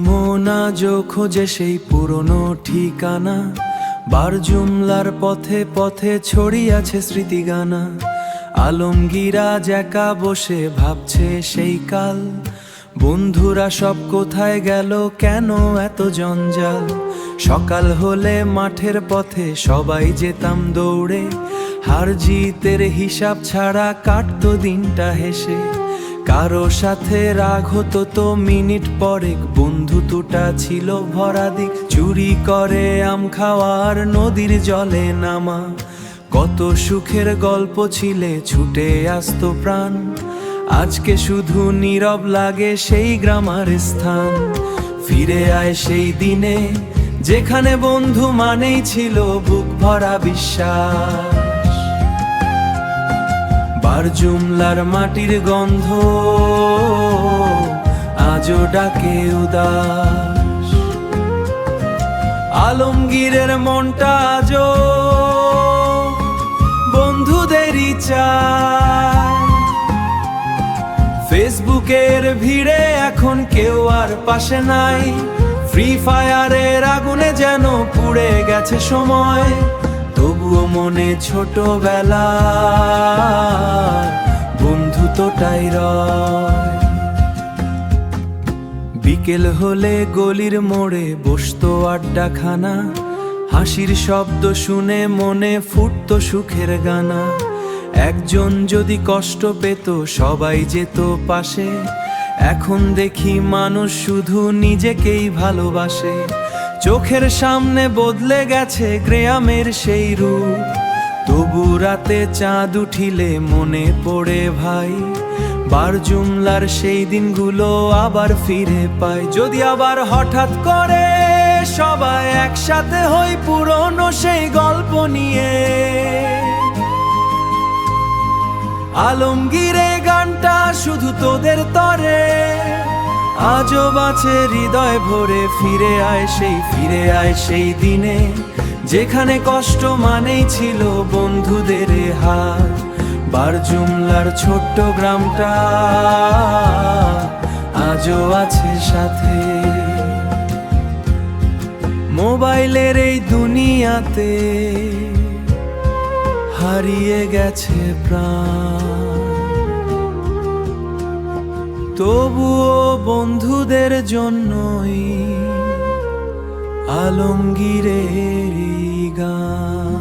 মন আজও খোঁজে সেই পুরনো ঠিকানা, বারজুমলার পথে পথে ছড়িয়াছে স্মৃতিগানা। আলমগীর আজ একা বসে ভাবছে সেই কাল, বন্ধুরা সব কোথায় গেল, কেন এত জঞ্জাল। সকাল হলে মাঠের পথে সবাই যেতাম দৌড়ে, হার জিতের হিসাব ছাড়া কাটতো দিনটা হেসে। কারো সাথে রাগ হতো তো মিনিট পরেক, বন্ধুত্বটা ছিল ভরা দিক। চুরি করে আম খাওয়ার, নদীর জলে নামা, কত সুখের গল্প ছিলে ছুটে আসতো প্রাণ। আজকে শুধু নীরব লাগে সেই গ্রামের স্থান। ফিরে আয় সেই দিনে যেখানে বন্ধু মানেই ছিল বুক ভরা বিশ্বাস। বারজুমলার মাটির গন্ধ আজও ডাকে উদাস। আলমগীরের মনটা আজও বন্ধুদেরই চায়। ফেসবুকের ভিড়ে এখন কেউ আর পাশে নাই, ফ্রি ফায়ারের আগুনে যেন পুড়ে গেছে সময়। তবুও মনে ছোটবেলা বন্ধুত্বটাই রয়। বিকেল হলে গলির মোড়ে বসতো আড্ডাখানা, হাসির শব্দ শুনে মনে ফুটতো সুখের গানা। একজন যদি কষ্ট পেত সবাই যেত পাশে, এখন দেখি মানুষ শুধু নিজেকেই ভালোবাসে। চোখের সামনে বদলে গেছে গ্রামের সেই রূপ, তবু রাতে চাঁদ উঠিলে মনে পড়ে ভাই। বারজুমলার সেই দিনগুলো আবার ফিরে পাই, যদি আবার হঠাৎ করে সবাই একসাথে হই পুরনো সেই গল্প নিয়ে। আলমগীরে গানটা শুধু তোদের তরে আজও বাঁচে হৃদয় ভরে। ফিরে আয় সেই দিনে যেখানে কষ্ট মানেই ছিল বন্ধুদের হাত। বারজুমলার ছোট্ট গ্রামটা আজও আছে সাথে। মোবাইলের এই দুনিয়াতে হারিয়ে গেছে প্রাণ, তবুও বন্ধুদের জন্যই আলমগীরের গান।